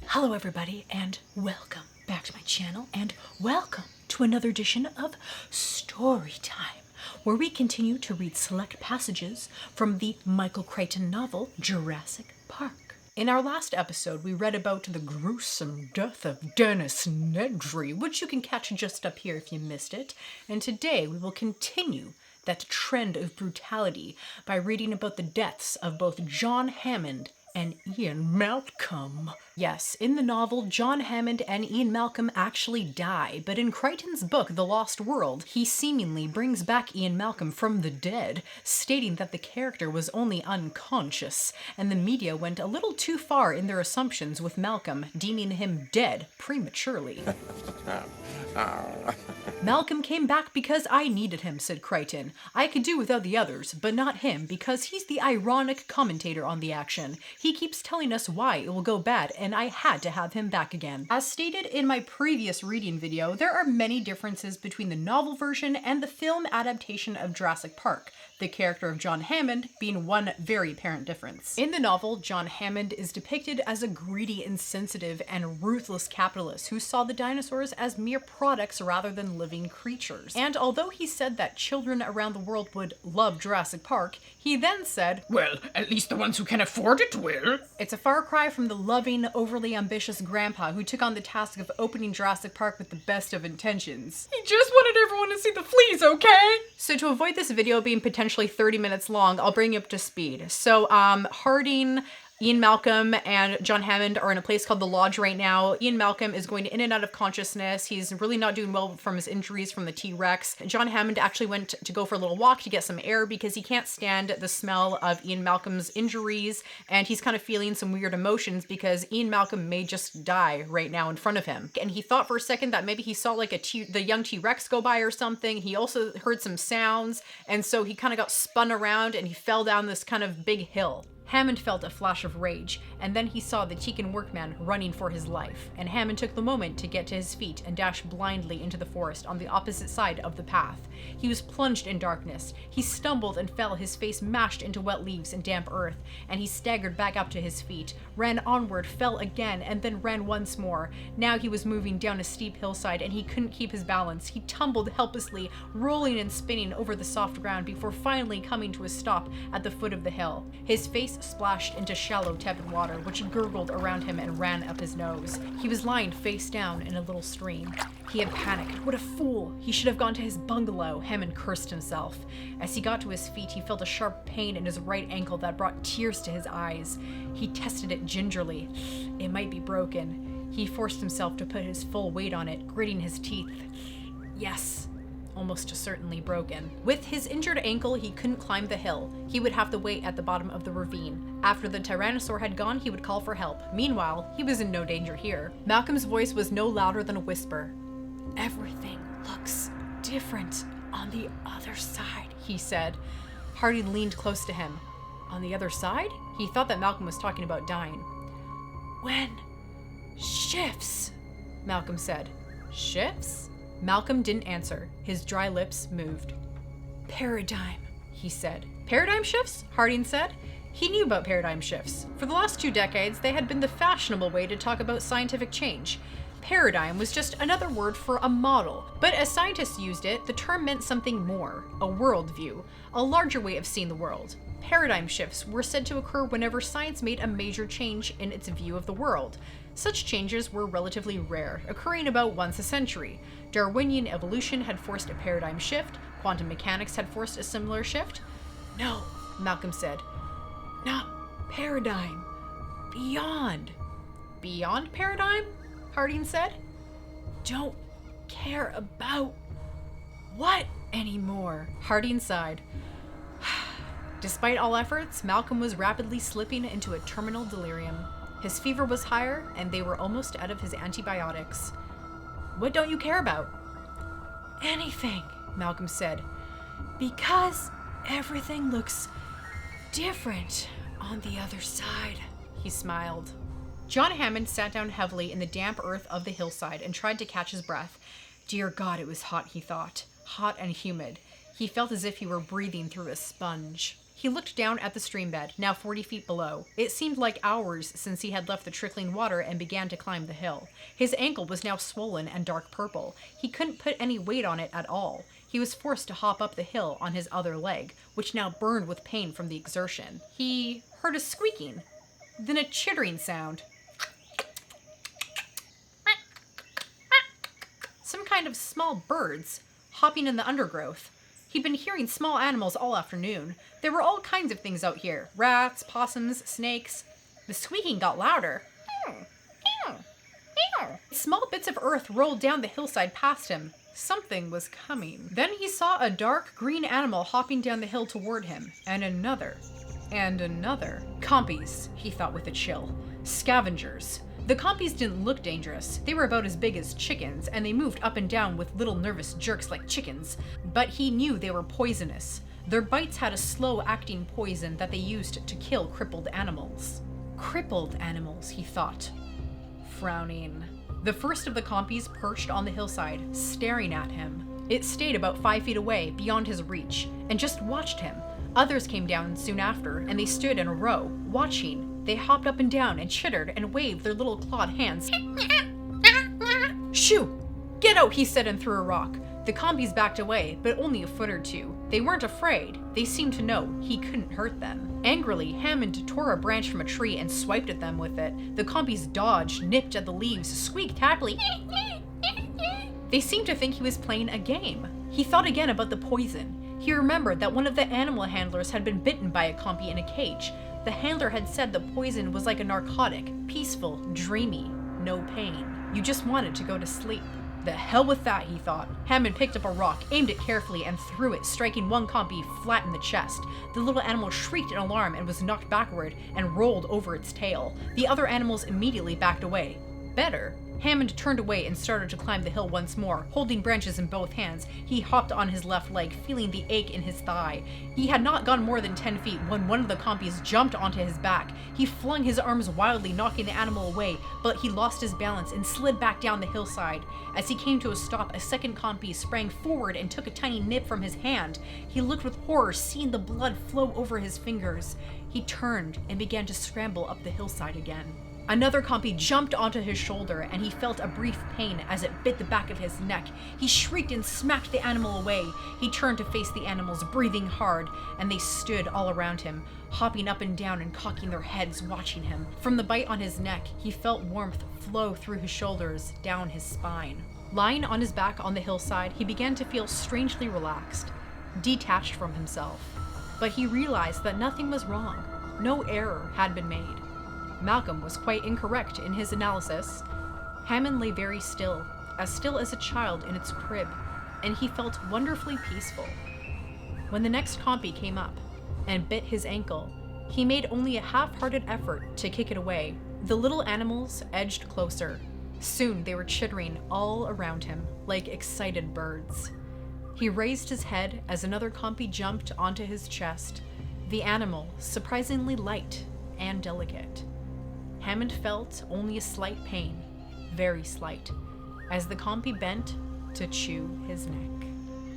Hello everybody, and welcome back to my channel, and welcome to another edition of Story Time, where we continue to read select passages from the Michael Crichton novel Jurassic Park. In our last episode, we read about the gruesome death of Dennis Nedry, which you can catch just up here if you missed it, and today we will continue that trend of brutality by reading about the deaths of both John Hammond and Ian Malcolm. Yes, in the novel, John Hammond and Ian Malcolm actually die, but in Crichton's book, The Lost World, he seemingly brings back Ian Malcolm from the dead, stating that the character was only unconscious, and the media went a little too far in their assumptions with Malcolm, deeming him dead prematurely. Malcolm came back because I needed him, said Crichton. I could do without the others, but not him, because he's the ironic commentator on the action. He keeps telling us why it will go bad, and I had to have him back again. As stated in my previous reading video, there are many differences between the novel version and the film adaptation of Jurassic Park, the character of John Hammond being one very apparent difference. In the novel, John Hammond is depicted as a greedy, insensitive, and ruthless capitalist who saw the dinosaurs as mere products rather than living creatures. And although he said that children around the world would love Jurassic Park, he then said, "Well, at least the ones who can afford it will." It's a far cry from the loving, overly ambitious grandpa who took on the task of opening Jurassic Park with the best of intentions. He just wanted everyone to see the fleas, okay? So to avoid this video being potentially 30 minutes long, I'll bring you up to speed. So, Harding, Ian Malcolm, and John Hammond are in a place called the Lodge right now. Ian Malcolm is going in and out of consciousness. He's really not doing well from his injuries from the T-Rex. John Hammond actually went to go for a little walk to get some air because he can't stand the smell of Ian Malcolm's injuries, and he's kind of feeling some weird emotions because Ian Malcolm may just die right now in front of him. And he thought for a second that maybe he saw like the young T-Rex go by or something. He also heard some sounds, and so he kind of got spun around and he fell down this kind of big hill. Hammond felt a flash of rage, and then he saw the Tekin workman running for his life, and Hammond took the moment to get to his feet and dash blindly into the forest on the opposite side of the path. He was plunged in darkness. He stumbled and fell, his face mashed into wet leaves and damp earth, and he staggered back up to his feet, ran onward, fell again, and then ran once more. Now he was moving down a steep hillside, and he couldn't keep his balance. He tumbled helplessly, rolling and spinning over the soft ground before finally coming to a stop at the foot of the hill. His face splashed into shallow, tepid water, which gurgled around him and ran up his nose. He was lying face down in a little stream. He had panicked. What a fool! He should have gone to his bungalow, Hammond cursed himself. As he got to his feet, he felt a sharp pain in his right ankle that brought tears to his eyes. He tested it gingerly. It might be broken. He forced himself to put his full weight on it, gritting his teeth. Yes. Almost certainly broken. With his injured ankle, he couldn't climb the hill. He would have to wait at the bottom of the ravine. After the Tyrannosaur had gone, he would call for help. Meanwhile, he was in no danger here. Malcolm's voice was no louder than a whisper. "Everything looks different on the other side," he said. Harding leaned close to him. On the other side? He thought that Malcolm was talking about dying. "When shifts," Malcolm said. "Shifts?" Malcolm didn't answer. His dry lips moved. "Paradigm," he said. "Paradigm shifts?" Harding said. He knew about paradigm shifts. For the last 2 decades, they had been the fashionable way to talk about scientific change. Paradigm was just another word for a model, but as scientists used it, the term meant something more, a worldview, a larger way of seeing the world. Paradigm shifts were said to occur whenever science made a major change in its view of the world. Such changes were relatively rare, occurring about once a century. Darwinian evolution had forced a paradigm shift, quantum mechanics had forced a similar shift. "No," Malcolm said. "Not paradigm. Beyond." "Beyond paradigm?" Harding said. "Don't care about what anymore?" Harding sighed. Despite all efforts, Malcolm was rapidly slipping into a terminal delirium. His fever was higher, and they were almost out of his antibiotics. "What don't you care about?" "Anything," Malcolm said. "Because everything looks different on the other side." He smiled. John Hammond sat down heavily in the damp earth of the hillside and tried to catch his breath. Dear God, it was hot, he thought. Hot and humid. He felt as if he were breathing through a sponge. He looked down at the stream bed, now 40 feet below. It seemed like hours since he had left the trickling water and began to climb the hill. His ankle was now swollen and dark purple. He couldn't put any weight on it at all. He was forced to hop up the hill on his other leg, which now burned with pain from the exertion. He heard a squeaking, then a chittering sound. Some kind of small birds hopping in the undergrowth. He'd been hearing small animals all afternoon. There were all kinds of things out here. Rats, possums, snakes. The squeaking got louder. Small bits of earth rolled down the hillside past him. Something was coming. Then he saw a dark green animal hopping down the hill toward him, and another, and another. Compies, he thought with a chill. Scavengers. The compies didn't look dangerous. They were about as big as chickens, and they moved up and down with little nervous jerks like chickens. But he knew they were poisonous. Their bites had a slow-acting poison that they used to kill crippled animals. Crippled animals, he thought, frowning. The first of the compies perched on the hillside, staring at him. It stayed about 5 feet away, beyond his reach, and just watched him. Others came down soon after, and they stood in a row, watching. They hopped up and down and chittered and waved their little clawed hands. Shoo! Get out, he said and threw a rock. The compies backed away, but only a foot or two. They weren't afraid. They seemed to know he couldn't hurt them. Angrily, Hammond tore a branch from a tree and swiped at them with it. The compies dodged, nipped at the leaves, squeaked happily. They seemed to think he was playing a game. He thought again about the poison. He remembered that one of the animal handlers had been bitten by a compy in a cage. The handler had said the poison was like a narcotic, peaceful, dreamy, no pain. You just wanted to go to sleep. The hell with that, he thought. Hammond picked up a rock, aimed it carefully, and threw it, striking one compy flat in the chest. The little animal shrieked in alarm and was knocked backward and rolled over its tail. The other animals immediately backed away. Better. Hammond turned away and started to climb the hill once more, holding branches in both hands. He hopped on his left leg, feeling the ache in his thigh. He had not gone more than 10 feet when one of the compies jumped onto his back. He flung his arms wildly, knocking the animal away, but he lost his balance and slid back down the hillside. As he came to a stop, a second compy sprang forward and took a tiny nip from his hand. He looked with horror, seeing the blood flow over his fingers. He turned and began to scramble up the hillside again. Another compy jumped onto his shoulder, and he felt a brief pain as it bit the back of his neck. He shrieked and smacked the animal away. He turned to face the animals, breathing hard, and they stood all around him, hopping up and down and cocking their heads, watching him. From the bite on his neck, he felt warmth flow through his shoulders, down his spine. Lying on his back on the hillside, he began to feel strangely relaxed, detached from himself. But he realized that nothing was wrong. No error had been made. Malcolm was quite incorrect in his analysis. Hammond lay very still as a child in its crib, and he felt wonderfully peaceful. When the next compy came up and bit his ankle, he made only a half-hearted effort to kick it away. The little animals edged closer. Soon they were chittering all around him, like excited birds. He raised his head as another compy jumped onto his chest, the animal surprisingly light and delicate. Hammond felt only a slight pain, very slight, as the compy bent to chew his neck.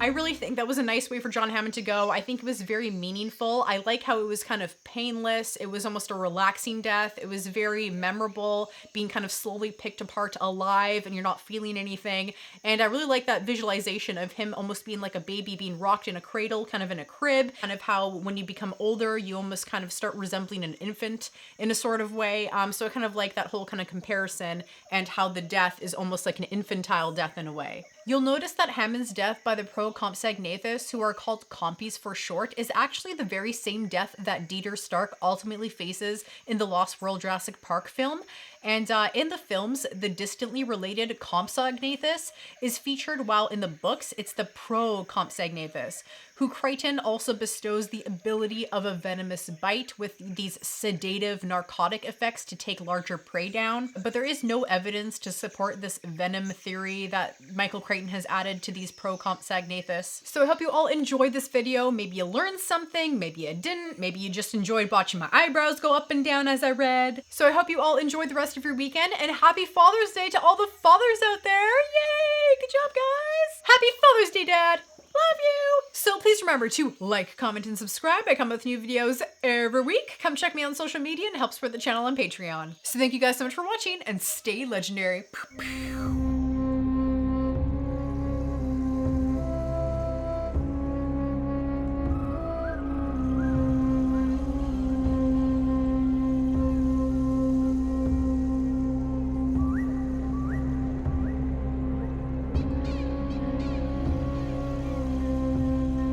I really think that was a nice way for John Hammond to go. I think it was very meaningful. I like how it was kind of painless. It was almost a relaxing death. It was very memorable, being kind of slowly picked apart alive and you're not feeling anything. And I really like that visualization of him almost being like a baby being rocked in a cradle, kind of in a crib, kind of how when you become older, you almost kind of start resembling an infant in a sort of way. So I kind of like that whole kind of comparison and how the death is almost like an infantile death in a way. You'll notice that Hammond's death by the pro-compsognathus, who are called compies for short, is actually the very same death that Dieter Stark ultimately faces in the Lost World Jurassic Park film. And in the films, the distantly related Compsognathus is featured, while in the books, it's the pro-Compsognathus, who Crichton also bestows the ability of a venomous bite with these sedative narcotic effects to take larger prey down. But there is no evidence to support this venom theory that Michael Crichton has added to these pro-Compsognathus. So I hope you all enjoyed this video. Maybe you learned something, maybe you didn't, maybe you just enjoyed watching my eyebrows go up and down as I read. So I hope you all enjoyed the rest of your weekend, and happy Father's Day to all the fathers out there. Yay! Good job, guys! Happy Father's Day, Dad! Love you! So please remember to like, comment, and subscribe. I come with new videos every week. Come check me on social media and help spread the channel on Patreon. So thank you guys so much for watching, and stay legendary. Pew, pew.